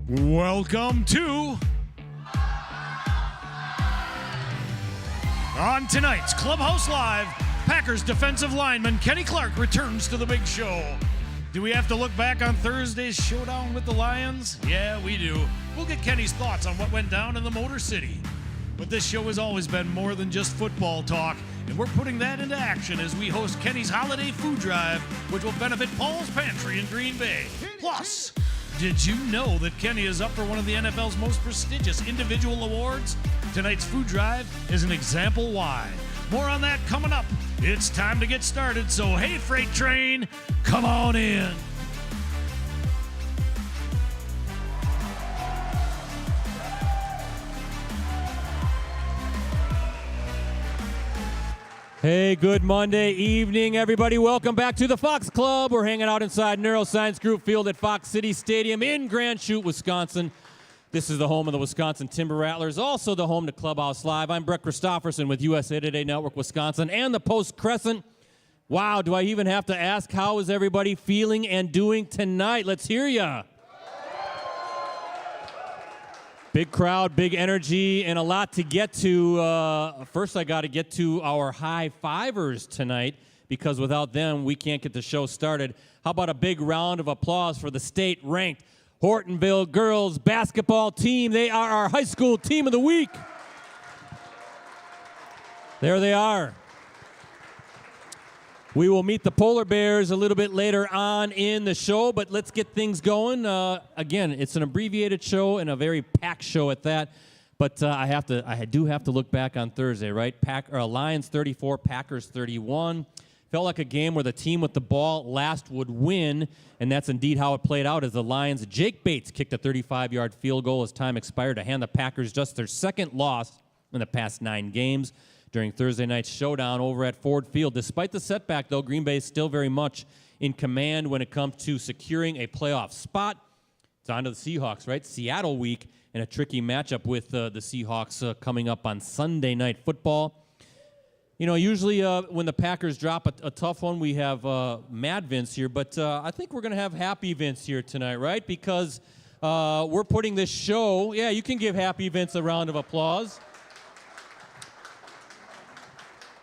Welcome to... On tonight's Clubhouse Live, Packers defensive lineman Kenny Clark returns to the big show. Do we have to look back on Thursday's showdown with the Lions? Yeah, we do. We'll get Kenny's thoughts on what went down in the Motor City. But this show has always been more than just football talk, and we're putting that into action as we host Kenny's holiday food drive, which will benefit Paul's Pantry in Green Bay. Plus, did you know that Kenny is up for one of the NFL's most prestigious individual awards? Tonight's food drive is an example why. More on that coming up. It's time to get started, so hey, freight train, come on in. Hey, good Monday evening, everybody. Welcome back to the Fox Club. We're hanging out inside Neuroscience Group Field at Fox City Stadium in Grand Chute, Wisconsin. This is the home of the Wisconsin Timber Rattlers, also the home to Clubhouse Live. I'm Brett Christopherson with USA Today Network Wisconsin and the Post-Crescent. Wow, do I even have to ask, how is everybody feeling and doing tonight? Let's hear ya. Big crowd, big energy, and a lot to get to. First, I got to get to our high fivers tonight, because without them, we can't get the show started. How about a big round of applause for the state-ranked Hortonville girls basketball team? They are our high school team of the week. There they are. We will meet the Polar Bears a little bit later on in the show, but let's get things going. Again, it's an abbreviated show and a very packed show at that. But I do have to look back on Thursday, right? Lions 34, Packers 31. Felt like a game where the team with the ball last would win, and that's indeed how it played out as the Lions. Jake Bates kicked a 35-yard field goal as time expired to hand the Packers just their second loss in the past 9 games during Thursday night's showdown over at Ford Field. Despite the setback, though, Green Bay is still very much in command when it comes to securing a playoff spot. It's on to the Seahawks, right? Seattle week and a tricky matchup with the Seahawks coming up on Sunday Night Football. You know, usually when the Packers drop a tough one, we have Mad Vince here, but I think we're going to have Happy Vince here tonight, right? Because we're putting this show, yeah, you can give Happy Vince a round of applause.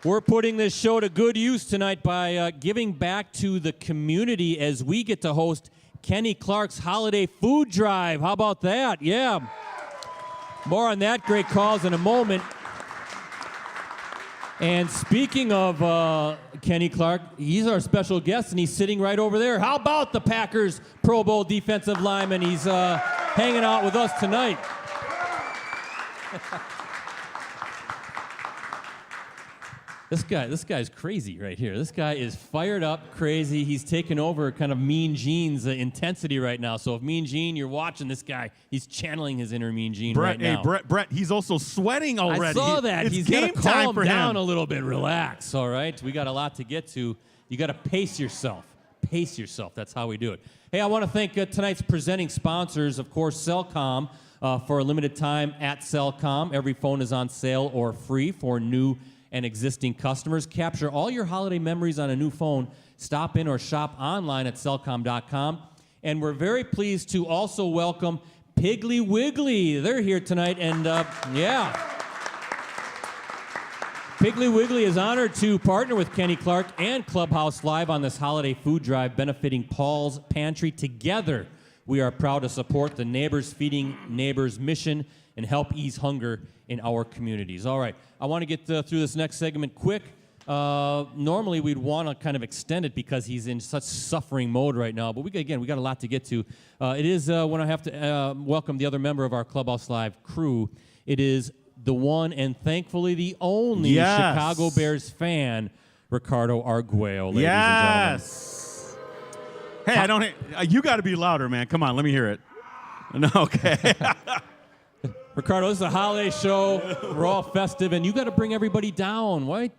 We're putting this show to good use tonight by giving back to the community as we get to host Kenny Clark's Holiday Food Drive. How about that? Yeah. More on that great cause in a moment. And speaking of Kenny Clark, he's our special guest, and he's sitting right over there. How about the Packers Pro Bowl defensive lineman? He's hanging out with us tonight. This guy's crazy right here. This guy is fired up, crazy. He's taken over kind of Mean Gene's intensity right now. So if Mean Gene, you're watching this guy, he's channeling his inner Mean Gene right now. Hey, Brett, he's also sweating already. I saw that. It's He's game got to time calm for down him. a little bit. Relax, all right? We got a lot to get to. You got to pace yourself. Pace yourself. That's how we do it. Hey, I want to thank tonight's presenting sponsors, of course, Cellcom, for a limited time at Cellcom. Every phone is on sale or free for new and existing customers. Capture all your holiday memories on a new phone. Stop in or shop online at cellcom.com. And we're very pleased to also welcome Piggly Wiggly. They're here tonight, and yeah. Piggly Wiggly is honored to partner with Kenny Clark and Clubhouse Live on this holiday food drive benefiting Paul's Pantry. Together, we are proud to support the Neighbors Feeding Neighbors mission and help ease hunger in our communities. All right, I want to get through this next segment quick. Normally, we'd want to kind of extend it because he's in such suffering mode right now, but we got a lot to get to. It is when I have to welcome the other member of our Clubhouse Live crew. It is the one and thankfully the only Chicago Bears fan, Ricardo Arguello, ladies and gentlemen. Hey, you got to be louder, man. Come on, let me hear it. No, okay. Ricardo, this is a holiday show. We're all festive, and you got to bring everybody down, right?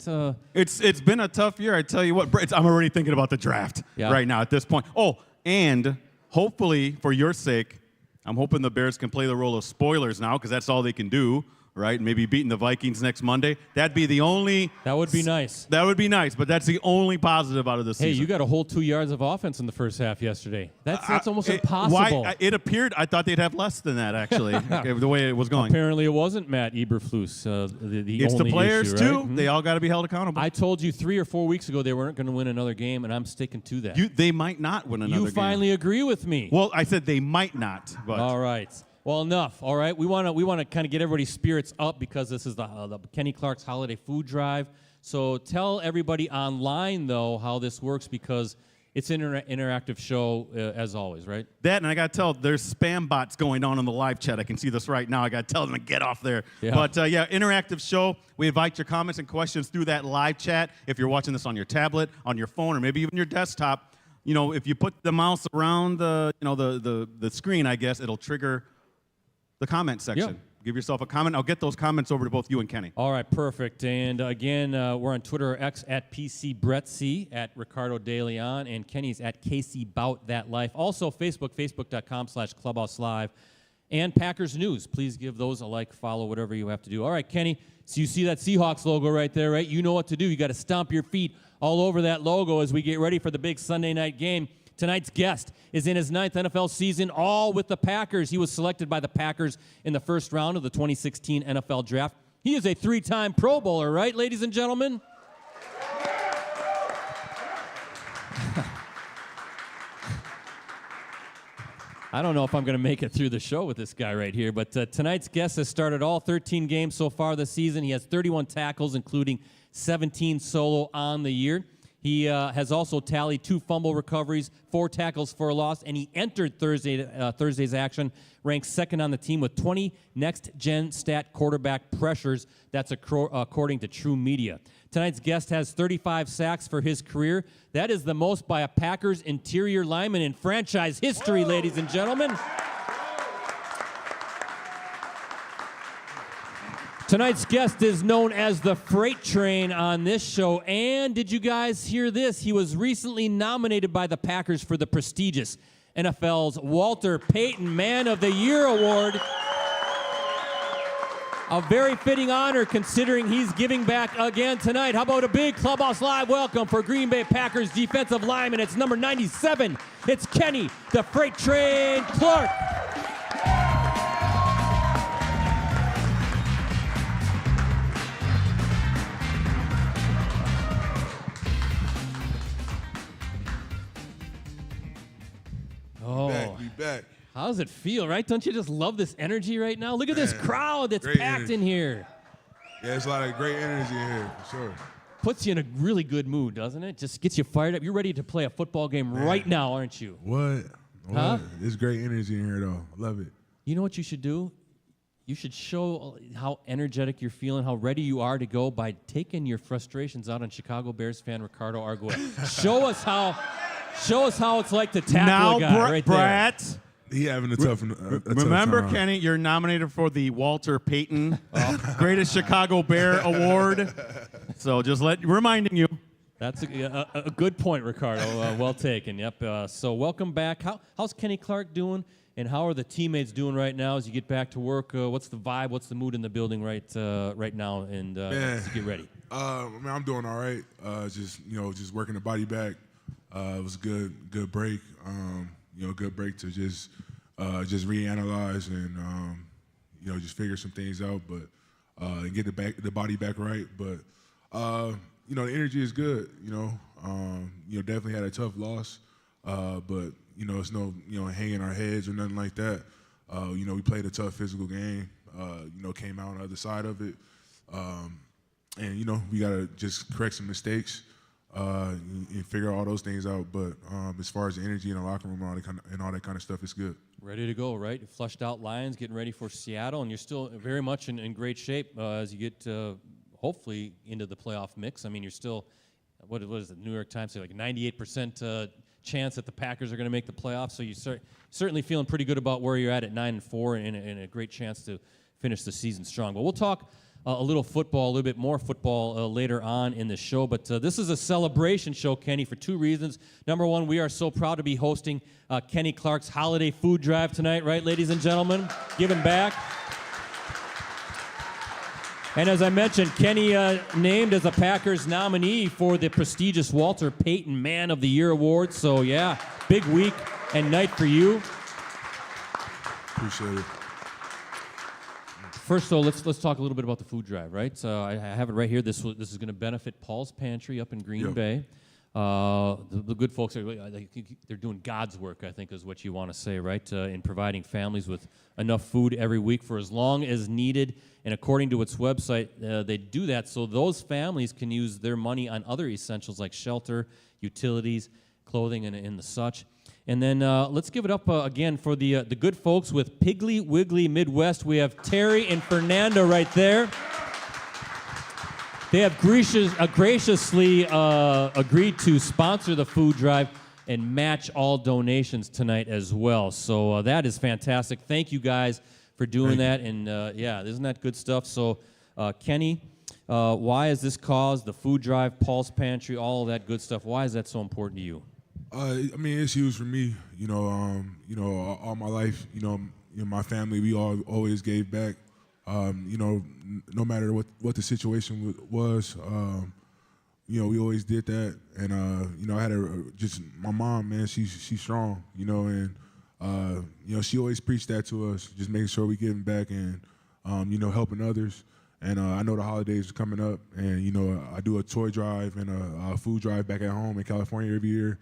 It's been a tough year. I tell you what, I'm already thinking about the draft right now at this point. Oh, and hopefully, for your sake, I'm hoping the Bears can play the role of spoilers now because that's all they can do right? Maybe beating the Vikings next Monday. That'd be the only. That would be nice. That would be nice, but that's the only positive out of this season. Hey, you got a whole 2 yards of offense in the first half yesterday. That's almost impossible. It appeared. I thought they'd have less than that actually, the way it was going. Apparently, it wasn't Matt Eberflus. The It's only the players issue, right? too. They all got to be held accountable. I told you 3 or 4 weeks ago they weren't going to win another game, and I'm sticking to that. They might not win another game. You finally agree with me. Well, I said they might not. But. All right. Well, enough. All right. We want to kind of get everybody's spirits up because this is the Kenny Clark's Holiday Food Drive. So tell everybody online though how this works because it's an interactive show as always, right? That, and I got to tell, there's spam bots going on in the live chat. I can see this right now. I got to tell them to get off there. Yeah. But, interactive show. We invite your comments and questions through that live chat. If you're watching this on your tablet, on your phone, or maybe even your desktop, if you put the mouse around the screen, I guess, it'll trigger the comment section. Yep. Give yourself a comment. I'll get those comments over to both you and Kenny. All right, perfect. And again, we're on Twitter or X at PCBrettC, at Ricardo De Leon, and Kenny's at Casey Bout That Life. Also, facebook.com/Clubhouse Live, and Packers News. Please give those a like, follow, whatever you have to do. All right, Kenny, so you see that Seahawks logo right there, right? You know what to do. You got to stomp your feet all over that logo as we get ready for the big Sunday night game. Tonight's guest is in his 9th NFL season, all with the Packers. He was selected by the Packers in the first round of the 2016 NFL Draft. He is a 3-time Pro Bowler, right, ladies and gentlemen? I don't know if I'm going to make it through the show with this guy right here, but tonight's guest has started all 13 games so far this season. He has 31 tackles, including 17 solo on the year. He has also tallied 2 fumble recoveries, 4 tackles for a loss, and he entered Thursday's action, ranked second on the team with 20 next-gen stat quarterback pressures. That's according to True Media. Tonight's guest has 35 sacks for his career. That is the most by a Packers interior lineman in franchise history, ladies and gentlemen. Tonight's guest is known as the Freight Train on this show, and did you guys hear this? He was recently nominated by the Packers for the prestigious NFL's Walter Payton Man of the Year Award. A very fitting honor considering he's giving back again tonight. How about a big Clubhouse Live welcome for Green Bay Packers defensive lineman? It's number 97. It's Kenny, the Freight Train Clark. We back. How does it feel, right? Don't you just love this energy right now? Look at this crowd that's packed in here. Yeah, it's a lot of great energy in here, for sure. Puts you in a really good mood, doesn't it? Just gets you fired up. You're ready to play a football game right now, aren't you? What? Huh? There's great energy in here, though. Love it. You know what you should do? You should show how energetic you're feeling, how ready you are to go by taking your frustrations out on Chicago Bears fan Ricardo Arguello. Show us how it's like to tackle a guy right Brett. there. He having a tough Remember, time. Kenny, you're nominated for the Walter Payton Greatest Chicago Bear Award. So just reminding you. That's a good point, Ricardo. Well taken. Yep. So welcome back. How's Kenny Clark doing, and how are the teammates doing right now as you get back to work? What's the vibe? What's the mood in the building right now? And as you get ready. Man, I'm doing all right. Just working the body back. It was a good break. Good break to just reanalyze and just figure some things out, but and get the body back right. But the energy is good. Definitely had a tough loss, but it's no hanging our heads or nothing like that. We played a tough physical game. Came out on the other side of it, and we gotta just correct some mistakes. And figure all those things out. But as far as the energy in the locker room and all that kind of stuff, it's good. Ready to go, right? Flushed out Lions, getting ready for Seattle, and you're still very much in great shape as you get hopefully into the playoff mix. I mean, you're still, what is it, New York Times say, like 98% chance that the Packers are going to make the playoffs. So you're certainly feeling pretty good about where you're at 9-4 and a great chance to finish the season strong. But we'll talk a little bit more football later on in the show. But this is a celebration show, Kenny, for 2 reasons. Number one, we are so proud to be hosting Kenny Clark's Holiday Food Drive tonight, right, ladies and gentlemen? Giving back. And as I mentioned, Kenny named as a Packers nominee for the prestigious Walter Payton Man of the Year Award. So, yeah, big week and night for you. Appreciate it. First, though, let's talk a little bit about the food drive, right? So I have it right here. This is going to benefit Paul's Pantry up in Green Bay. The good folks they're doing God's work, I think, is what you want to say, right? In providing families with enough food every week for as long as needed. And according to its website, they do that so those families can use their money on other essentials like shelter, utilities, clothing, and the such. And then let's give it up again for the good folks with Piggly Wiggly Midwest. We have Terry and Fernando right there. They have graciously agreed to sponsor the food drive and match all donations tonight as well. So that is fantastic. Thank you guys for doing that. And yeah, isn't that good stuff? So Kenny, why is this cause, the food drive, Paul's Pantry, all of that good stuff, why is that so important to you? I mean, it's huge for me. All my life, my family, we all always gave back. No matter what the situation was, we always did that. And I had just my mom, man, she's strong, and she always preached that to us, just making sure we giving back and helping others. And I know the holidays are coming up, and I do a toy drive and a food drive back at home in California every year.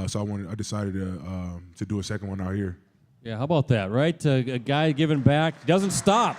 So I decided to do a second one out here. Yeah, how about that, right? A guy giving back doesn't stop.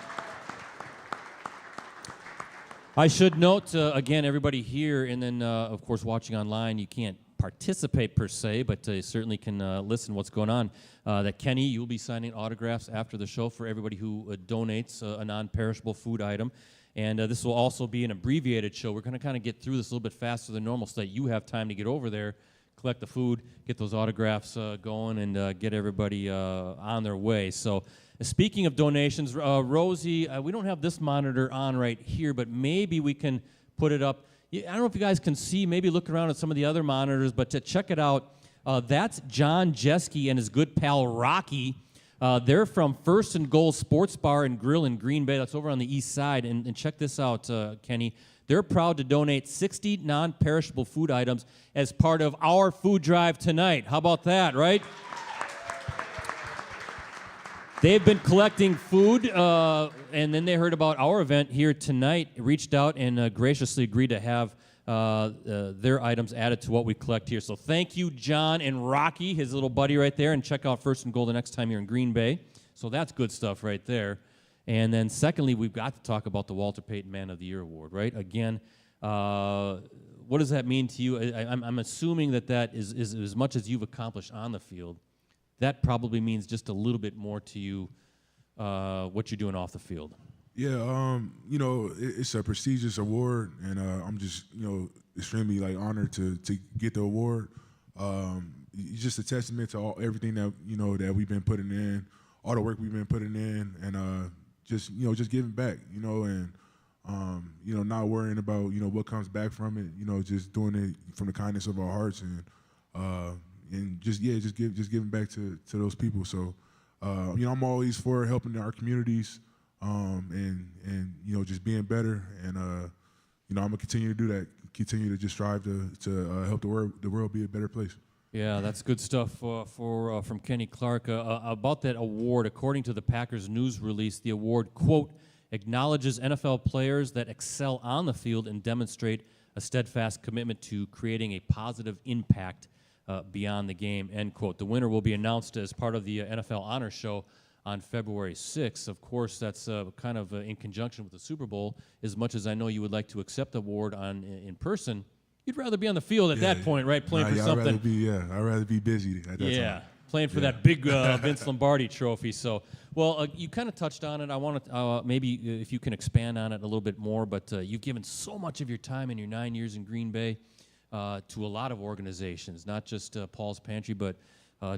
I should note, again, everybody here, and then, of course, watching online, you can't participate per se, but you certainly can listen what's going on. That Kenny, you'll be signing autographs after the show for everybody who donates a non-perishable food item. And this will also be an abbreviated show. We're going to kind of get through this a little bit faster than normal so that you have time to get over there, collect the food, get those autographs going, and get everybody on their way. So speaking of donations, Rosie, we don't have this monitor on right here, but maybe we can put it up. I don't know if you guys can see, maybe look around at some of the other monitors, but to check it out, that's John Jeske and his good pal Rocky. They're from First and Goal Sports Bar and Grill in Green Bay. That's over on the east side. And check this out, Kenny. They're proud to donate 60 non-perishable food items as part of our food drive tonight. How about that, right? They've been collecting food, and then they heard about our event here tonight, reached out and graciously agreed to have their items added to what we collect here. So thank you, John and Rocky, his little buddy right there, and check out First and Goal the next time you're in Green Bay. So that's good stuff right there. And then secondly, we've got to talk about the Walter Payton Man of the Year Award, right? Again, what does that mean to you? I'm assuming that is as much as you've accomplished on the field, that probably means just a little bit more to you what you're doing off the field. Yeah, it's a prestigious award, and I'm just, extremely honored to get the award. It's just a testament to everything that that we've been putting in, all the work we've been putting in, and just giving back, and not worrying about what comes back from it, just doing it from the kindness of our hearts, and just giving back to those people. So I'm always for helping our communities. And just being better, and I'm gonna continue to do that. Continue to just strive to help the world be a better place. Yeah, that's good stuff from Kenny Clark about that award. According to the Packers news release, the award, quote, acknowledges NFL players that excel on the field and demonstrate a steadfast commitment to creating a positive impact beyond the game, end quote. The winner will be announced as part of the NFL Honor Show on February 6th. Of course, that's kind of in conjunction with the Super Bowl. As much as I know you would like to accept the award in person, you'd rather be on the field at that point, right? Playing for something. I'd rather be busy at that time. Playing for that big Vince Lombardi trophy. So, well, you kind of touched on it. I want to maybe if you can expand on it a little bit more, but you've given so much of your time in your 9 years in Green Bay to a lot of organizations, not just Paul's Pantry, but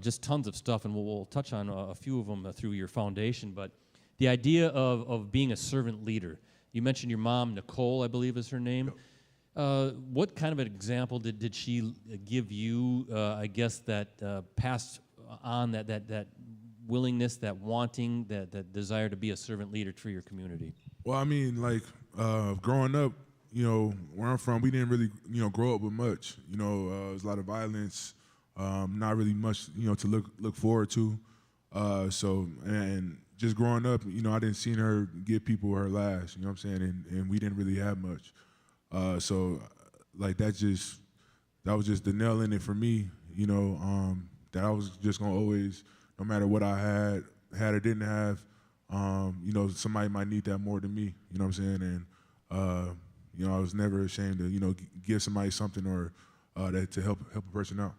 just tons of stuff, and we'll touch on a few of them through your foundation. But the idea of being a servant leader. You mentioned your mom, Nicole, I believe is her name. What kind of an example did she give you, I guess, that passed on that willingness, that wanting, that desire to be a servant leader for your community? Well, I mean, growing up, where I'm from, we didn't really, grow up with much. There's a lot of violence, not really much, to look forward to. And just growing up, I didn't see her give people her last, you know what I'm saying? And we didn't really have much. That was just the nail in it for me, that I was just gonna always, no matter what I had or didn't have, somebody might need that more than me, you know what I'm saying? And, I was never ashamed to, give somebody something or to help a person out.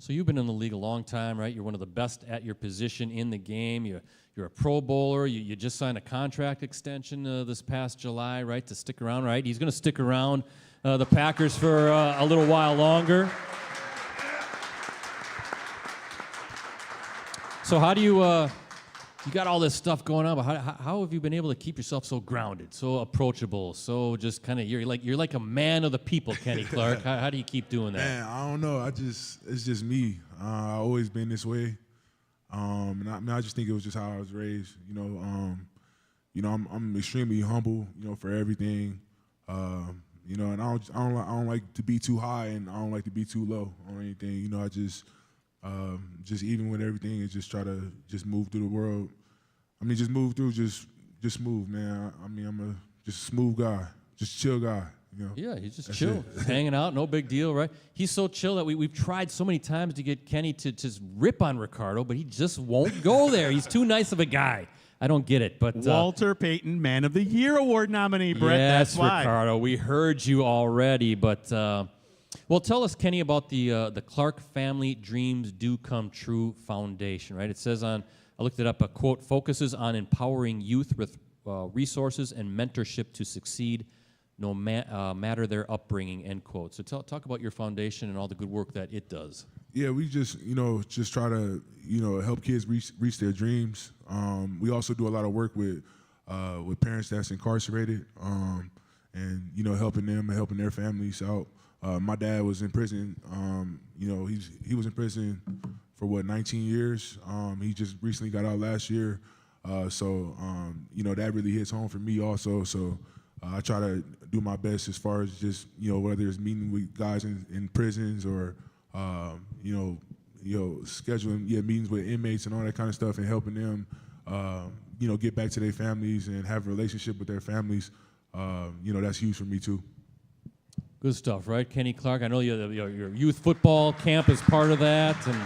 So you've been in the league a long time, right? You're one of the best at your position in the game. You're a Pro Bowler. You just signed a contract extension this past July, right, to stick around, right? He's going to stick around the Packers for a little while longer. So how do you got all this stuff going on, but how have you been able to keep yourself so grounded, so approachable, so just kind of you're like a man of the people, Kenny Clark? How do you keep doing that? Man, I don't know. It's just me. I've always been this way. I just think it was just how I was raised. I'm extremely humble, for everything. And I don't like to be too high, and I don't like to be too low on anything. I just even with everything, is just try to just move through the world. Just move through, just move, man. I'm just a smooth guy, just chill guy. Yeah, he's just chill, hanging out, no big deal, right? He's so chill that we've tried so many times to get Kenny to just rip on Ricardo, but he just won't go there. He's too nice of a guy. I don't get it, but Walter Payton, Man of the Year award nominee, Brett. Yes, that's why. Ricardo, we heard you already, but well, tell us, Kenny, about the Clark Family Dreams Do Come True Foundation, right? It says I looked it up, a quote, focuses on empowering youth with resources and mentorship to succeed, no matter their upbringing, end quote. So talk about your foundation and all the good work that it does. Yeah, we just try to help kids reach their dreams. We also do a lot of work with parents that's incarcerated, and helping them and helping their families out. My dad was in prison. He was in prison for 19 years. He just recently got out last year. That really hits home for me also. So I try to do my best as far as just, whether it's meeting with guys in prisons or, scheduling meetings with inmates and all that kind of stuff and helping them, get back to their families and have a relationship with their families. That's huge for me too. Good stuff, right, Kenny Clark? I know your youth football camp is part of that, and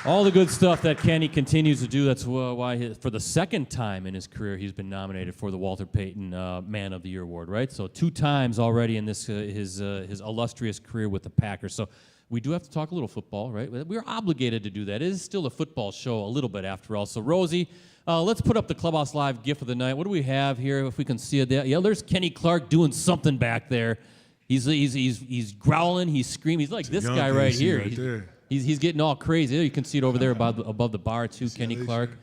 all the good stuff that Kenny continues to do. That's why, for the second time in his career, he's been nominated for the Walter Payton Man of the Year award, right? So 2 times already in this his illustrious career with the Packers. So we do have to talk a little football, right? We're obligated to do that. It is still a football show a little bit after all. So Rosie, let's put up the Clubhouse Live GIF of the night. What do we have here? If we can see it there. Yeah, there's Kenny Clark doing something back there. He's growling. He's screaming. He's like this guy right here. He's getting all crazy. You can see it over there above the bar too, Kenny Clark.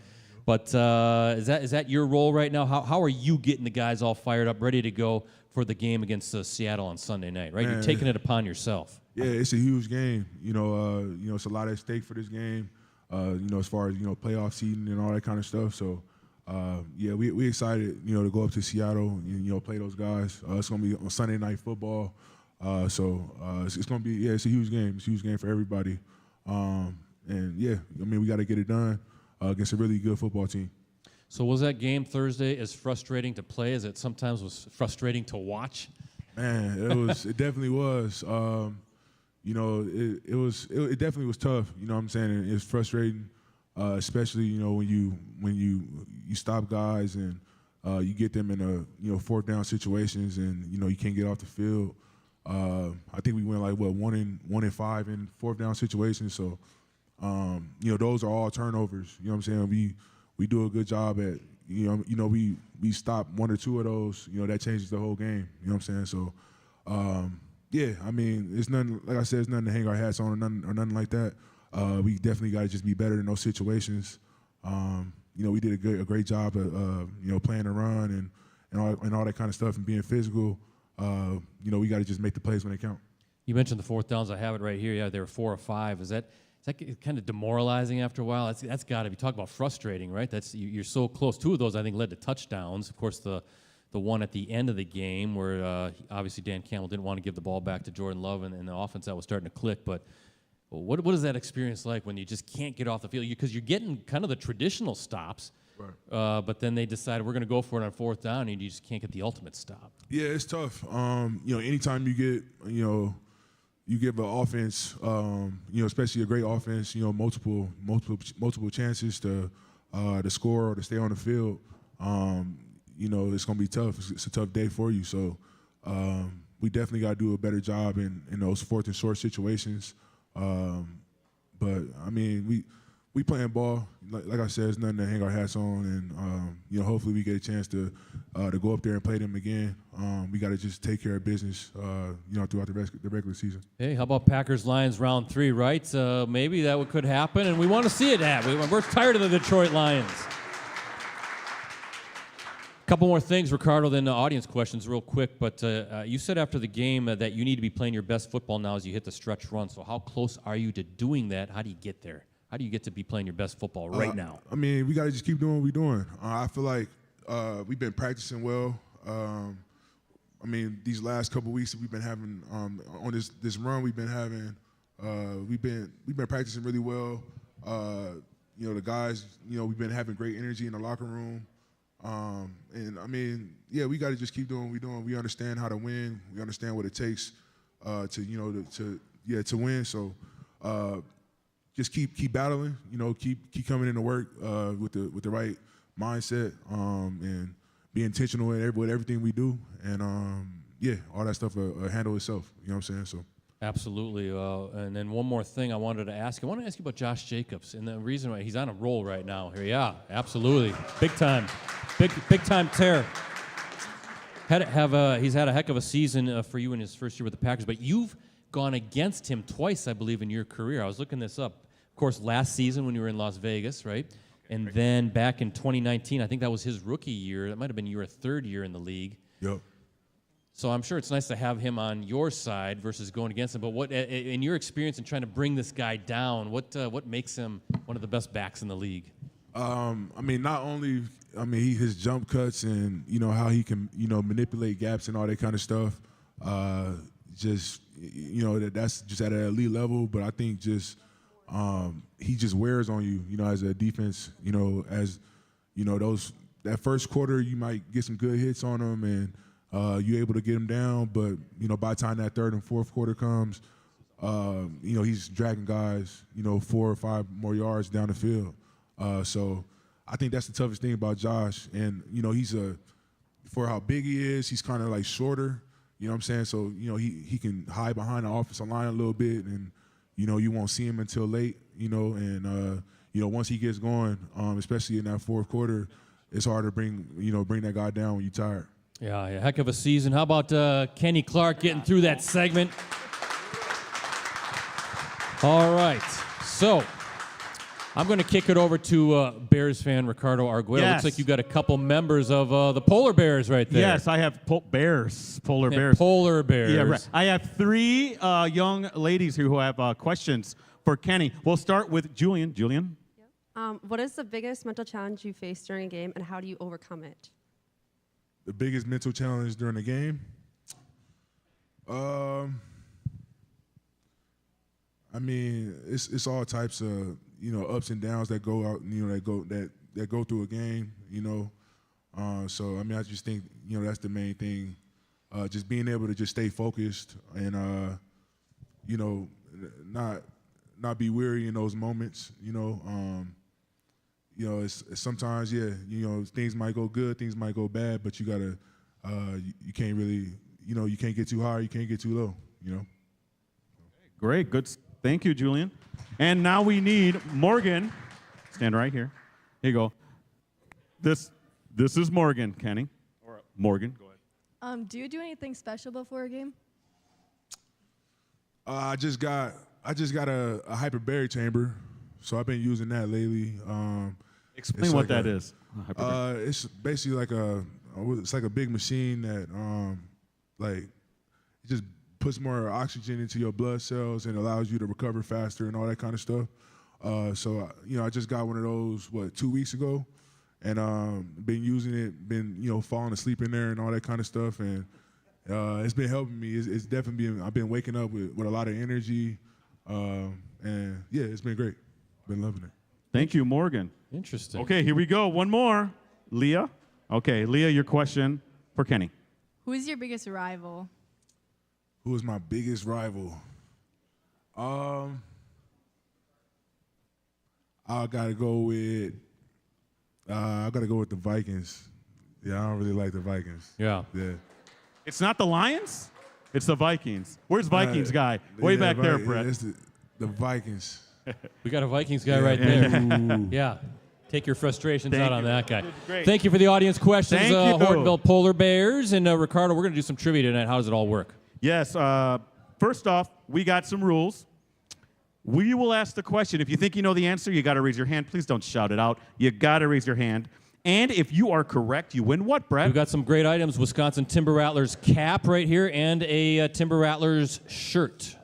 But is that your role right now? How are you getting the guys all fired up, ready to go for the game against Seattle on Sunday night? Right, you're taking it upon yourself. Yeah, it's a huge game. It's a lot at stake for this game. As far as playoff seeding and all that kind of stuff. So, we excited to go up to Seattle and play those guys. It's gonna be on Sunday Night Football. It's gonna be it's a huge game. It's a huge game for everybody. We got to get it done against a really good football team. So was that game Thursday as frustrating to play as it sometimes was frustrating to watch? Man, it was. It definitely was. It definitely was tough. You know what I'm saying? And it's frustrating, especially when you stop guys and you get them in fourth down situations and you can't get off the field. I think we went 1-5 in fourth down situations. So those are all turnovers. You know what I'm saying? We do a good job at we stop 1 or 2 of those. That changes the whole game. You know what I'm saying? So. It's nothing. Like I said, it's nothing to hang our hats on or nothing like that. We definitely got to just be better in those situations. We did a great job of playing the run and all that kind of stuff and being physical. We got to just make the plays when they count. You mentioned the fourth downs. I have it right here. Yeah, they were 4 or 5. that kind of demoralizing after a while? That's got to be, talk about frustrating, right? You're so close. 2 of those, I think, led to touchdowns. Of course, the one at the end of the game where obviously Dan Campbell didn't want to give the ball back to Jordan Love, and the offense that was starting to click. But what is that experience like when you just can't get off the field? Because you're getting kind of the traditional stops, right. But then they decide we're going to go for it on 4th down, and you just can't get the ultimate stop. Yeah, it's tough. Anytime you get, you give an offense, especially a great offense, multiple chances to score or to stay on the field. It's going to be tough. It's a tough day for you. So we definitely got to do a better job in those 4th and short situations. But I mean, we playing ball. Like I said, it's nothing to hang our hats on, and hopefully we get a chance to go up there and play them again. We got to just take care of business, throughout the regular season. Hey, how about Packers-Lions round 3, right? Maybe that could happen, and we want to see it happen. We're tired of the Detroit Lions. Couple more things, Ricardo, then the audience questions real quick. But you said after the game that you need to be playing your best football now as you hit the stretch run. So how close are you to doing that? How do you get there? How do you get to be playing your best football right now? I mean, we got to just keep doing what we're doing. I feel like we've been practicing well. These last couple weeks that we've been having on this run we've been having, we've been practicing really well. The guys, we've been having great energy in the locker room. We got to just keep doing what we're doing. We understand how to win. We understand what it takes to win. So just keep battling. Keep coming into work with the right mindset and be intentional with everything we do. And all that stuff will handle itself. You know what I'm saying? So. Absolutely. And then one more thing I wanted to ask you. I want to ask you about Josh Jacobs and the reason why he's on a roll right now here. Yeah, absolutely. Big time. Big time tear. He's had a heck of a season for you in his first year with the Packers, but you've gone against him twice, I believe, in your career. I was looking this up. Of course, last season when you were in Las Vegas, right? And then back in 2019, I think that was his rookie year. That might have been your 3rd year in the league. Yep. So I'm sure it's nice to have him on your side versus going against him. But what, in your experience in trying to bring this guy down, what makes him one of the best backs in the league? Not only his jump cuts and how he can manipulate gaps and all that kind of stuff. That's just at an elite level. But I think he just wears on you. As a defense. That first quarter you might get some good hits on him and. You're able to get him down, but by the time that 3rd and 4th quarter comes, he's dragging guys 4 or 5 more yards down the field. So I think that's the toughest thing about Josh. And he's for how big he is, he's kind of like shorter. You know what I'm saying? So he can hide behind the offensive line a little bit, and you won't see him until late. And once he gets going, especially in that 4th quarter, it's hard to bring that guy down when you're tired. Yeah, a heck of a season. How about Kenny Clark getting through that segment? All right, so I'm going to kick it over to Bears fan Ricardo Arguello. Yes. Looks like you got a couple members of the Polar Bears right there. Yes, I have polar bears. Polar Bears. Yeah, right. I have 3 young ladies here who have questions for Kenny. We'll start with Julian. Julian? What is the biggest mental challenge you face during a game, and how do you overcome it? The biggest mental challenge during the game? It's all types of ups and downs that go out, that go through a game, So I just think that's the main thing, just being able to just stay focused and not be weary in those moments, it's sometimes, things might go good, things might go bad, but you gotta, you can't really, you can't get too high, you can't get too low, Great, good. Thank you, Julian. And now we need Morgan. Stand right here. Here you go. This is Morgan, Kenny. Or Morgan, go ahead. Do you do anything special before a game? I just got a hyperbaric chamber, so I've been using that lately. Explain what that is. It's basically like a big machine that it just puts more oxygen into your blood cells and allows you to recover faster and all that kind of stuff. So I just got one of those 2 weeks ago, and been using it, been falling asleep in there and all that kind of stuff, and it's been helping me. It's definitely I've been waking up with a lot of energy, and yeah, it's been great. Been loving it. Thank you, Morgan. Interesting. Okay, here we go. One more. Leah. Okay, Leah, your question for Kenny. Who is your biggest rival? Who is my biggest rival? I gotta go with the Vikings. Yeah, I don't really like the Vikings. Yeah. Yeah. It's not the Lions? It's the Vikings. Where's Vikings guy? Way back there, Brett. It's the Vikings. We got a Vikings guy right there. Yeah. Take your frustrations out on that guy. Thank you for the audience questions, Thank you. Hortonville Polar Bears. And Ricardo, we're going to do some trivia tonight. How does it all work? Yes. First off, we got some rules. We will ask the question. If you think you know the answer, you got to raise your hand. Please don't shout it out. You got to raise your hand. And if you are correct, you win what, Brett? We've got some great items. Wisconsin Timber Rattlers cap right here and a Timber Rattlers shirt.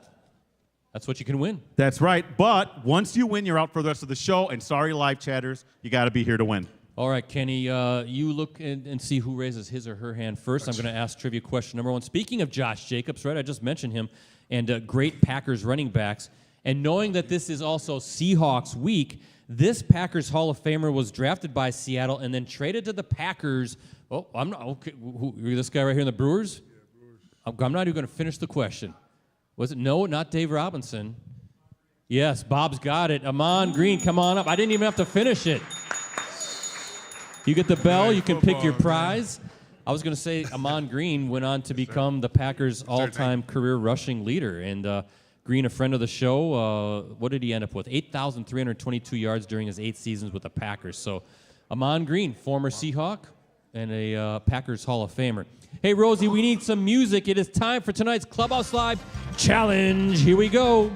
That's what you can win. That's right. But once you win, you're out for the rest of the show. And sorry, live chatters, you got to be here to win. All right, Kenny, you look and see who raises his or her hand first. I'm going to ask trivia question number one. Speaking of Josh Jacobs, right, I just mentioned him, and great Packers running backs. And knowing that this is also Seahawks week, this Packers Hall of Famer was drafted by Seattle and then traded to the Packers. Oh, I'm not, okay, this guy right here in the Brewers? Yeah, Brewers. I'm not even going to finish the question. Was it? No, not Dave Robinson. Yes, Bob's got it. Amon Green, come on up. I didn't even have to finish it. You get the bell, you can pick your prize. I was going to say Amon Green went on to become the Packers' all-time career rushing leader. And Green, a friend of the show, what did he end up with? 8,322 yards during his 8 seasons with the Packers. So Amon Green, former Seahawk and a Packers Hall of Famer. Hey, Rosie, we need some music. It is time for tonight's Clubhouse Live Challenge. Here we go.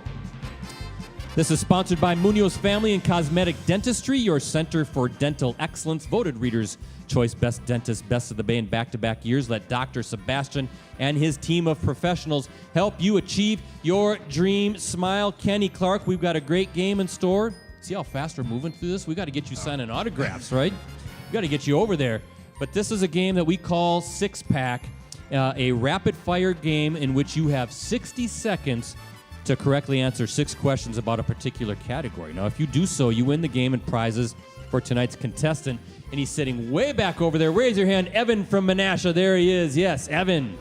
This is sponsored by Munoz Family and Cosmetic Dentistry, your center for dental excellence. Voted Reader's Choice Best Dentist, Best of the Bay in back-to-back years. Let Dr. Sebastian and his team of professionals help you achieve your dream smile. Kenny Clark, we've got a great game in store. See how fast we're moving through this? We got to get you signing autographs, right? We got to get you over there. But this is a game that we call Six Pack, a rapid-fire game in which you have 60 seconds to correctly answer 6 questions about a particular category. Now, if you do so, you win the game and prizes for tonight's contestant. And he's sitting way back over there. Raise your hand, Evan from Menasha. There he is. Yes, Evan.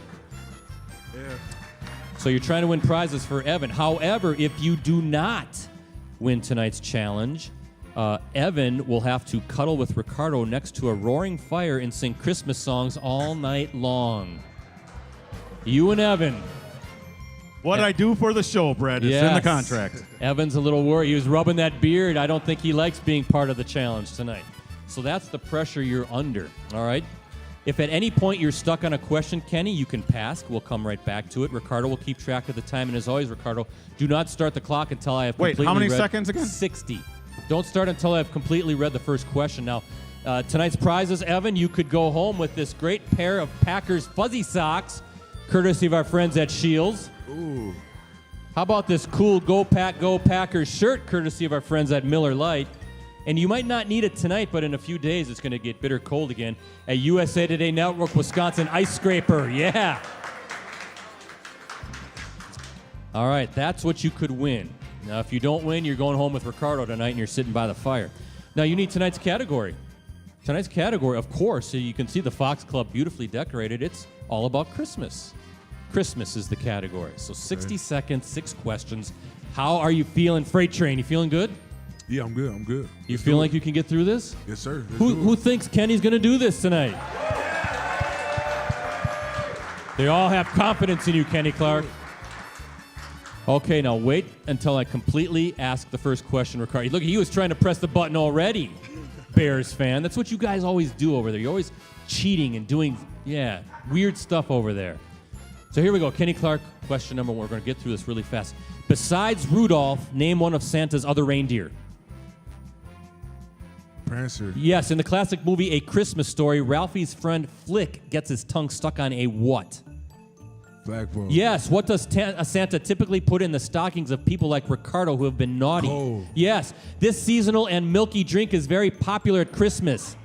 Yeah. So you're trying to win prizes for Evan. However, if you do not win tonight's challenge, Evan will have to cuddle with Ricardo next to a roaring fire and sing Christmas songs all night long. You and Evan. What I do for the show, Brett, is in the contract. Evan's a little worried. He was rubbing that beard. I don't think he likes being part of the challenge tonight. So that's the pressure you're under, all right? If at any point you're stuck on a question, Kenny, you can pass. We'll come right back to it. Ricardo will keep track of the time. And as always, Ricardo, do not start the clock until I have completely how many read seconds again? 60. Don't start until I've completely read the first question. Now, tonight's prizes, Evan, you could go home with this great pair of Packers fuzzy socks, courtesy of our friends at Shields. Ooh. How about this cool Go Pack, Go Packers shirt, courtesy of our friends at Miller Lite? And you might not need it tonight, but in a few days it's going to get bitter cold again. A USA Today Network Wisconsin ice scraper. Yeah. All right, that's what you could win. Now, if you don't win, you're going home with Ricardo tonight and you're sitting by the fire. Now, you need tonight's category. Tonight's category, of course, so you can see the Fox Club beautifully decorated. It's all about Christmas. Christmas is the category. So 60 seconds, 6 questions. How are you feeling, Freight Train? You feeling good? Yeah, I'm good. I'm good. You feel like you can get through this? Yes, sir. Who thinks Kenny's going to do this tonight? They all have confidence in you, Kenny Clark. Okay, now wait until I completely ask the first question, Ricardo. Look, he was trying to press the button already, Bears fan. That's what you guys always do over there. You're always cheating and doing, weird stuff over there. So here we go. Kenny Clark, question number 1. We're going to get through this really fast. Besides Rudolph, name one of Santa's other reindeer. Prancer. Yes, in the classic movie A Christmas Story, Ralphie's friend Flick gets his tongue stuck on a what? Flagpole. Yes. What does Santa typically put in the stockings of people like Ricardo who have been naughty? Coal. Yes. This seasonal and milky drink is very popular at Christmas.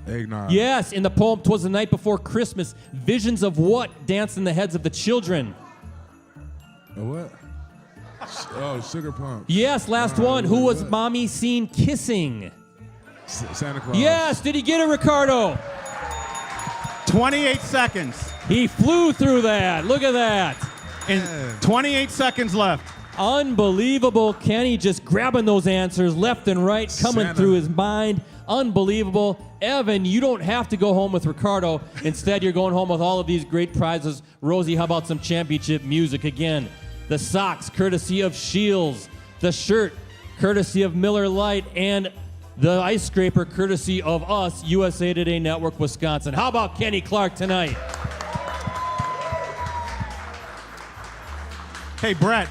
Eggnog. Yes. In the poem, "'Twas the Night Before Christmas," visions of what dance in the heads of the children? A what? Oh, sugar plum. Yes. Last one. Who was mommy seen kissing? Santa Claus. Yes. Did he get it, Ricardo? 28 seconds. He flew through that. Look at that. And 28 seconds left. Unbelievable. Kenny just grabbing those answers left and right, coming Santa. through his mind. Unbelievable. Evan, you don't have to go home with Ricardo. Instead, you're going home with all of these great prizes. Rosie, how about some championship music again? The socks, courtesy of Shields. The shirt, courtesy of Miller Lite. And the ice scraper, courtesy of us, USA Today Network, Wisconsin. How about Kenny Clark tonight? Hey, Brett.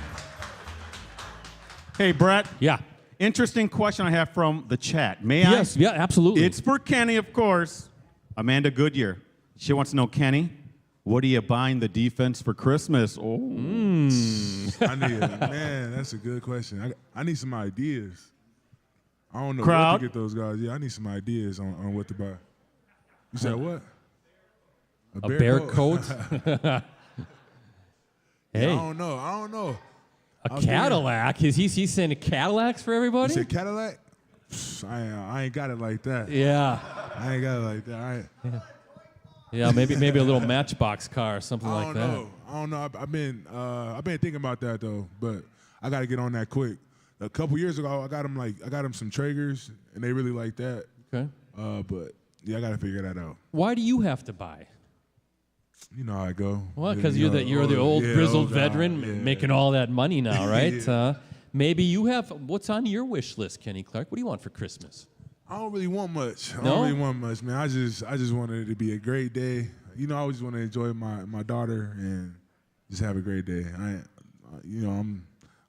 Hey, Brett. Yeah. Interesting question I have from the chat. May I? Yes, yeah, absolutely. It's for Kenny, of course. Amanda Goodyear. She wants to know, Kenny, what are you buying the defense for Christmas? Oh. Man, that's a good question. I need some ideas. I don't know Crowd. what to get those guys. Yeah, I need some ideas on what to buy. You said what? A bear coat? Hey, I don't know. a Cadillac? Is he saying Cadillacs for You everybody? said Cadillac? I ain't got it like that. Yeah. I ain't got it like that. Yeah, maybe a little Matchbox car or something I like don't that. know. I don't know. I've been thinking about that though, but I got to get on that quick. A couple years ago, I got him some Traegers, and they really like that. Okay. But yeah, I got to figure that out. Why do you have to buy? You know how I go. Well, because you're the old grizzled veteran making all that money now, right? Yeah. Maybe you have. What's on your wish list, Kenny Clark? What do you want for Christmas? I don't really want much. I No? don't really want much, man. I just wanted it to be a great day. You know, I just want to enjoy my daughter and just have a great day.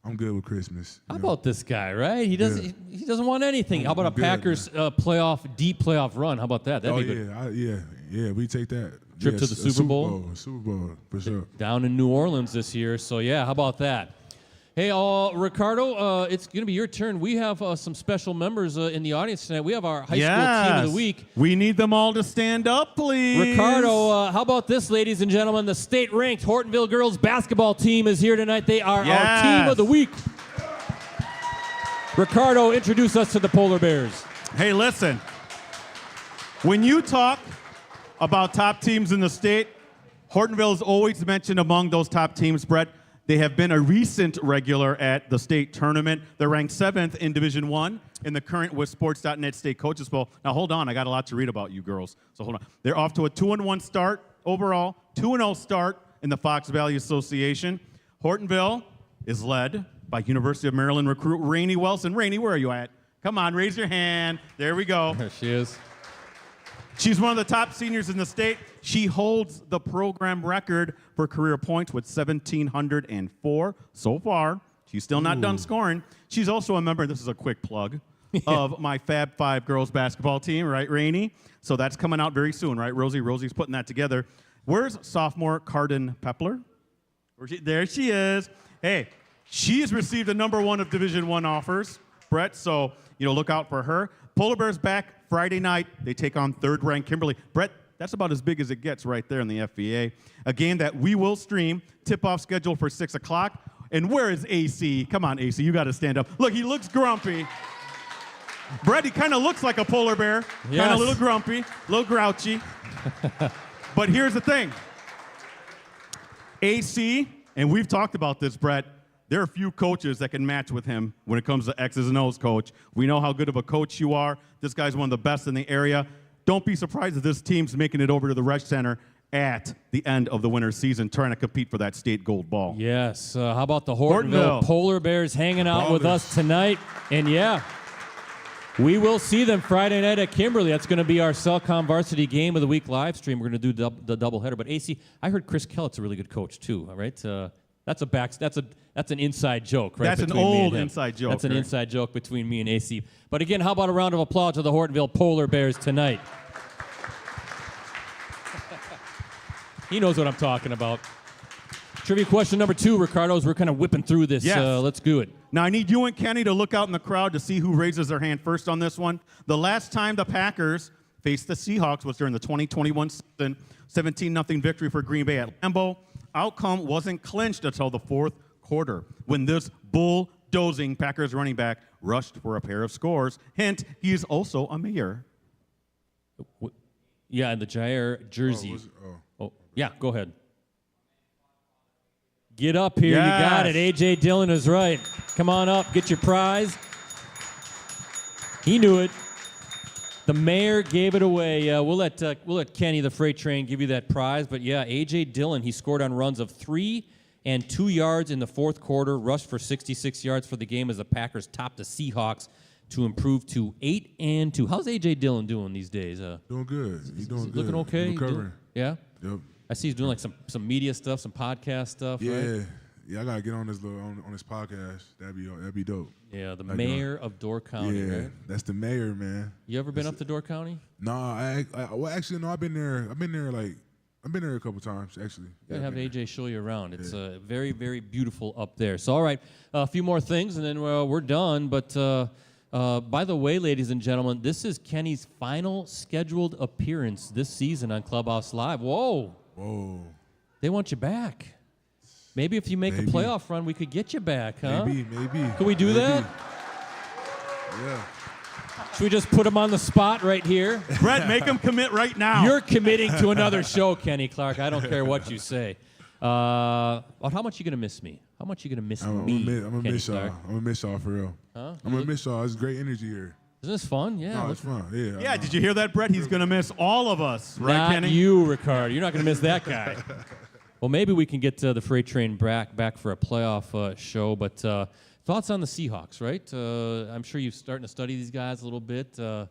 I'm good with Christmas. How about this guy, right? He doesn't want anything. How about a I'm good, Packers deep playoff run? How about that? That'd be good. Yeah, we take that. Trip to the Super Bowl? Super Bowl, for sure. Down in New Orleans this year. So, yeah, how about that? Hey, Ricardo, it's going to be your turn. We have some special members in the audience tonight. We have our high school team of the week. We need them all to stand up, please. Ricardo, how about this, ladies and gentlemen? The state-ranked Hortonville girls basketball team is here tonight. They are our team of the week. Ricardo, introduce us to the Polar Bears. Hey, listen. When you talk about top teams in the state, Hortonville is always mentioned among those top teams, Brett. They have been a recent regular at the state tournament. They're ranked 7th in Division I in the current WisSports.net State Coaches Poll. Now, hold on. I got a lot to read about you girls, so hold on. They're off to a 2-1 start overall, 2-0 start in the Fox Valley Association. Hortonville is led by University of Maryland recruit Rainey Wilson. Rainey, where are you at? Come on, raise your hand. There we go. There she is. She's one of the top seniors in the state. She holds the program record for career points with 1,704 so far. She's still not done scoring. She's also a member, this is a quick plug, of my Fab Five girls basketball team, right, Rainey? So that's coming out very soon, right, Rosie? Rosie's putting that together. Where's sophomore Cardin Pepler? There she is. Hey, she's received a #1 of Division I offers, Brett, so look out for her. Polar Bears back Friday night. They take on 3rd-ranked Kimberly. Brett, that's about as big as it gets right there in the FVA. A game that we will stream. Tip-off scheduled for 6 o'clock. And where is AC? Come on, AC, you got to stand up. Look, he looks grumpy. Brett, he kind of looks like a polar bear. Yes. Kind of a little grumpy, a little grouchy. But here's the thing. AC, and we've talked about this, Brett, there are few coaches that can match with him when it comes to X's and O's, coach. We know how good of a coach you are. This guy's one of the best in the area. Don't be surprised if this team's making it over to the Resch Center at the end of the winter season, trying to compete for that state gold ball. Yes. How about the Hortonville Hortonville. Polar Bears hanging out with us tonight? And, yeah, we will see them Friday night at Kimberly. That's going to be our Cellcom Varsity Game of the Week live stream. We're going to do the doubleheader. But, AC, I heard Chris Kellett's a really good coach, too, all right? That's an inside joke, right? That's an between me and old him. inside joke. That's an right? inside joke between me and AC. But again, how about a round of applause to the Hortonville Polar Bears tonight? He knows what I'm talking about. Trivia question number 2, Ricardo, as we're kind of whipping through this. Yes. Let's do it. Now, I need you and Kenny to look out in the crowd to see who raises their hand first on this one. The last time the Packers faced the Seahawks was during the 2021 season, 17-0 victory for Green Bay at Lambeau. Outcome wasn't clinched until the fourth quarter when this bulldozing Packers running back rushed for a pair of scores. Hint, he is also a mayor. Yeah, in the Jair jersey. Oh, yeah, go ahead. Get up here. Yes. You got it. A.J. Dillon is right. Come on up. Get your prize. He knew it. The mayor gave it away. We'll let Kenny, the freight train, give you that prize. But, yeah, A.J. Dillon, he scored on runs of 3 and 2 yards in the fourth quarter, rushed for 66 yards for the game as the Packers topped the Seahawks to improve to 8-2. How's A.J. Dillon doing these days? Doing good. He's doing good. Looking okay? Recovering. Yeah? Yep. I see he's doing like some media stuff, some podcast stuff, right? Yeah, I gotta get on this on this podcast. That'd be dope. Yeah, the mayor of Door County, right? That's the mayor, man. You ever been up to Door County? No, well, actually, no. I've been there a couple times, actually. You gotta have AJ show you around. It's very, very beautiful up there. So, all right, a few more things, and then we're done. But by the way, ladies and gentlemen, this is Kenny's final scheduled appearance this season on Clubhouse Live. Whoa. They want you back. Maybe if you make a playoff run, we could get you back, huh? Maybe. Can we do that? Yeah. Should we just put him on the spot right here? Brett, make him commit right now. You're committing to another show, Kenny Clark. I don't care what you say. How much you going to miss me? How much you going to miss me, I'm gonna miss y'all. Clark? I'm gonna miss y'all for real. Huh? I'm gonna miss y'all. It's great energy here. Isn't this fun? Yeah. No, it's fun. Yeah. Yeah, did you hear that, Brett? He's going to miss all of us, right, Not Kenny? you, Ricardo. You're not going to miss that guy. Well, maybe we can get the freight train back for a playoff show. But thoughts on the Seahawks, right? I'm sure you're starting to study these guys a little bit. They're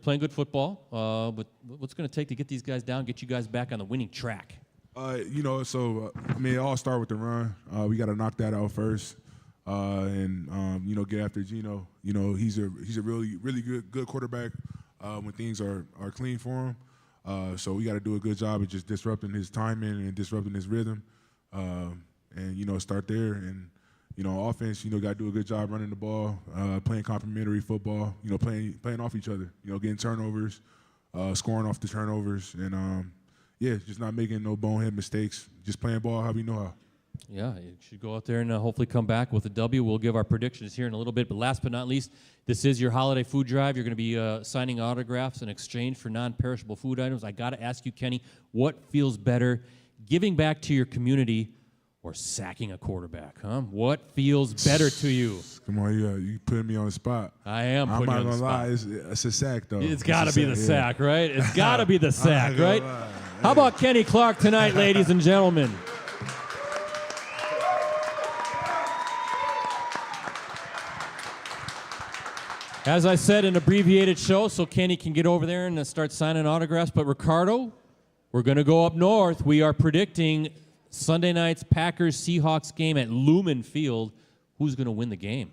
playing good football. But what's going to take to get these guys down, get you guys back on the winning track? It all start with the run. We got to knock that out first. And get after Geno. He's a really good quarterback when things are clean for him. So we got to do a good job of just disrupting his timing and disrupting his rhythm, and start there. And offense, got to do a good job running the ball, playing complementary football. Playing off each other. Getting turnovers, scoring off the turnovers, and just not making no bonehead mistakes. Just playing ball how we know how. Yeah, you should go out there and hopefully come back with a W. We'll give our predictions here in a little bit. But last but not least, this is your holiday food drive. You're going to be signing autographs in exchange for non-perishable food items. I got to ask you, Kenny, what feels better, giving back to your community or sacking a quarterback? Huh? What feels better to you? Come on, you putting me on the spot. I am putting you on the spot. I'm not going to lie, it's a sack, though. It's got to be the sack, yeah. right? It's got to be the sack, right? Lie. How about Kenny Clark tonight, ladies and gentlemen? As I said, an abbreviated show, so Kenny can get over there and start signing autographs. But Ricardo, we're going to go up north. We are predicting Sunday night's Packers-Seahawks game at Lumen Field. Who's going to win the game?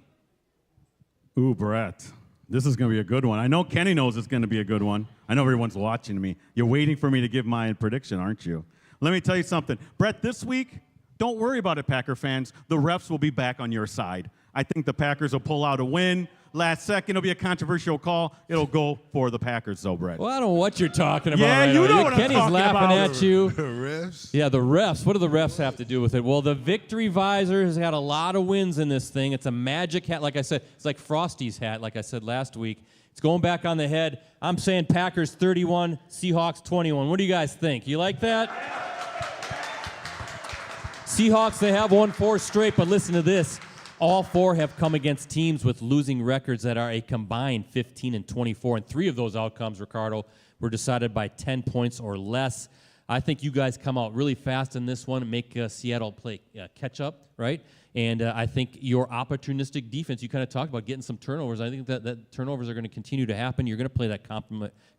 Ooh, Brett. This is going to be a good one. I know Kenny knows it's going to be a good one. I know everyone's watching me. You're waiting for me to give my prediction, aren't you? Let me tell you something. Brett, this week, don't worry about it, Packer fans. The refs will be back on your side. I think the Packers will pull out a win. Last second, it'll be a controversial call. It'll go for the Packers, though, Brett. Well, I don't know what you're talking about. Yeah, right you now. know what I'm Kenny's talking laughing about. at you. The refs? Yeah, the refs. What do the refs have to do with it? Well, the Victory Visor has had a lot of wins in this thing. It's a magic hat, like I said. It's like Frosty's hat, like I said last week. It's going back on the head. I'm saying Packers 31, Seahawks 21. What do you guys think? You like that? Seahawks, they have won 4 straight, but listen to this. All 4 have come against teams with losing records that are a combined 15-24, and 3 of those outcomes, Ricardo, were decided by 10 points or less. I think you guys come out really fast in this one and make Seattle play catch up, right? And I think your opportunistic defense, you kind of talked about getting some turnovers. I think that turnovers are going to continue to happen. You're going to play that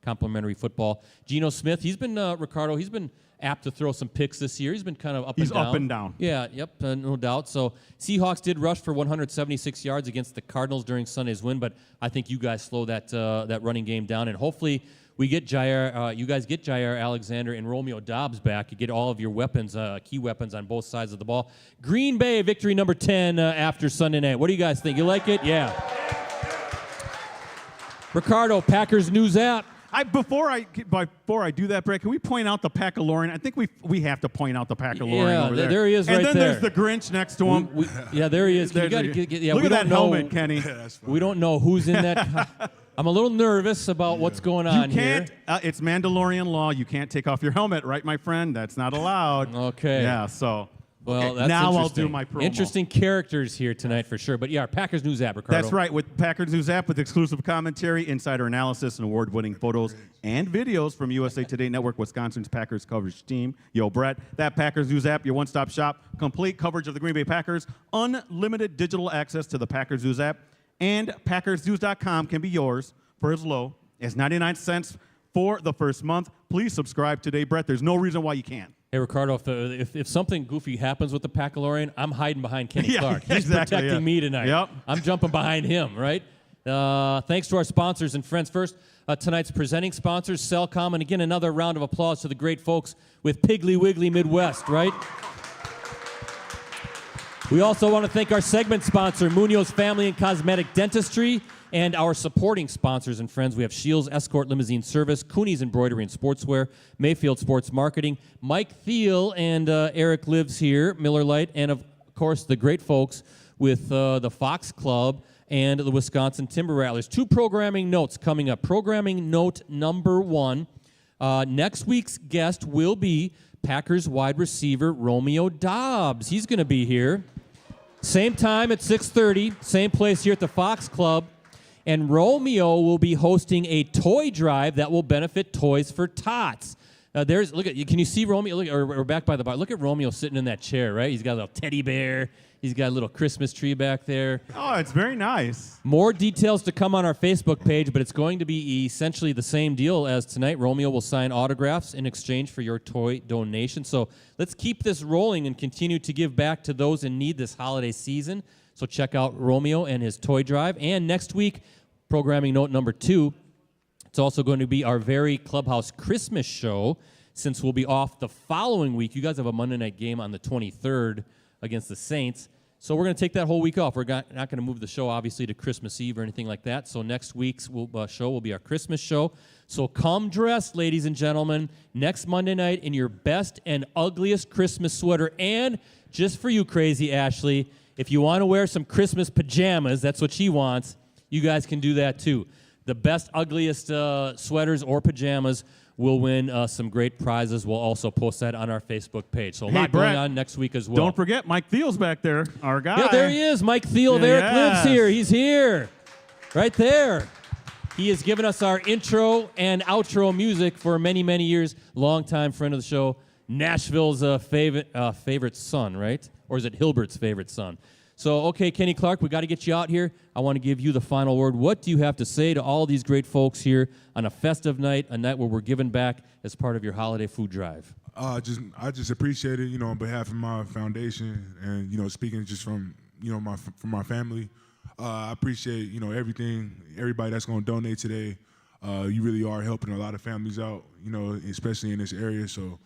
complementary football. Geno Smith, he's been, Ricardo, he's been apt to throw some picks this year. He's been kind of up and down. He's up and down. Yeah, yep, no doubt. So Seahawks did rush for 176 yards against the Cardinals during Sunday's win, but I think you guys slow that running game down, and hopefully We get Jair, you guys get Jair Alexander and Romeo Dobbs back. You get all of your weapons, key weapons on both sides of the ball. Green Bay victory number 10 after Sunday night. What do you guys think? You like it? Yeah. Ricardo, Packers News app. Before I do that, Brett, can we point out the Packalorean? I think we have to point out the Packalorean over there. There he is right there. And then there's the Grinch next to him. Yeah, there he is. Look at that helmet, Kenny. We don't know who's in that. I'm a little nervous about what's going on here. It's Mandalorian law. You can't take off your helmet, right, my friend? That's not allowed. Okay. Yeah, so. Well, that's now I'll interesting. do my promo. Interesting characters here tonight for sure. But yeah, Packers News app, Ricardo. That's right, with Packers News app with exclusive commentary, insider analysis, and award-winning photos and videos from USA Today Network, Wisconsin's Packers coverage team. Yo, Brett, that Packers News app, your one-stop shop, complete coverage of the Green Bay Packers, unlimited digital access to the Packers News app, and PackersNews.com can be yours for as low as 99 cents for the first month. Please subscribe today, Brett. There's no reason why you can't. Hey, Ricardo, if something goofy happens with the Packalorean, I'm hiding behind Kenny Clark. He's protecting me tonight. Yep. I'm jumping behind him, right? Thanks to our sponsors and friends. First, tonight's presenting sponsors, Cellcom, and again, another round of applause to the great folks with Piggly Wiggly Midwest, right? We also want to thank our segment sponsor, Munoz Family and Cosmetic Dentistry, and our supporting sponsors and friends. We have Shields Escort Limousine Service, Cooney's Embroidery and Sportswear, Mayfield Sports Marketing, Mike Thiel and Eric Lives here, Miller Lite, and of course the great folks with the Fox Club and the Wisconsin Timber Rattlers. 2 programming notes coming up. Programming note number 1, next week's guest will be Packers wide receiver Romeo Dobbs. He's going to be here. Same time at 6:30, same place here at the Fox Club. And Romeo will be hosting a toy drive that will benefit Toys for Tots. Can you see Romeo? We're back by the bar. Look at Romeo sitting in that chair, right? He's got a little teddy bear. He's got a little Christmas tree back there. Oh, it's very nice. More details to come on our Facebook page, but it's going to be essentially the same deal as tonight. Romeo will sign autographs in exchange for your toy donation. So let's keep this rolling and continue to give back to those in need this holiday season. So check out Romeo and his toy drive. And next week, programming note number 2, it's also going to be our very Clubhouse Christmas show, since we'll be off the following week. You guys have a Monday night game on the 23rd against the Saints. So we're going to take that whole week off. We're not going to move the show, obviously, to Christmas Eve or anything like that. So next week's show will be our Christmas show. So come dressed, ladies and gentlemen, next Monday night in your best and ugliest Christmas sweater. And just for you, Crazy Ashley, if you want to wear some Christmas pajamas, that's what she wants, you guys can do that too. The best, ugliest sweaters or pajamas will win some great prizes. We'll also post that on our Facebook page. So a lot going on next week as well. Don't forget, Mike Thiel's back there, our guy. Yeah, there he is. Mike Thiel of Eric Lives here. He's here. Right there. He has given us our intro and outro music for many, many years. Longtime friend of the show. Nashville's favorite son, right? Or is it Hilbert's favorite son? So, okay, Kenny Clark, we got to get you out here. I want to give you the final word. What do you have to say to all these great folks here on a festive night, a night where we're giving back as part of your holiday food drive? I just appreciate it, on behalf of my foundation and, speaking just from, from my family. I appreciate, everything, everybody that's going to donate today. You really are helping a lot of families out, especially in this area. So,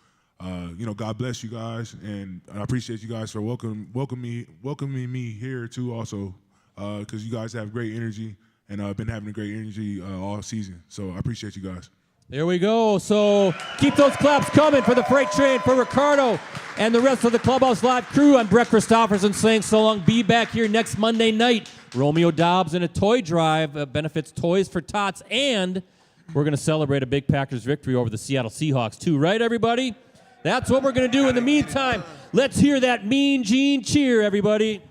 God bless you guys, and I appreciate you guys for welcoming me here too. Also, because you guys have great energy, and I've been having a great energy all season. So I appreciate you guys. There we go. So keep those claps coming for the freight train, for Ricardo and the rest of the Clubhouse Live crew. I'm Brett Christopherson saying so long. Be back here next Monday night. Romeo Dobbs and a toy drive benefits Toys for Tots, and we're going to celebrate a big Packers victory over the Seattle Seahawks too. Right, everybody? That's what we're going to do. In the meantime, let's hear that Mean Gene cheer, everybody.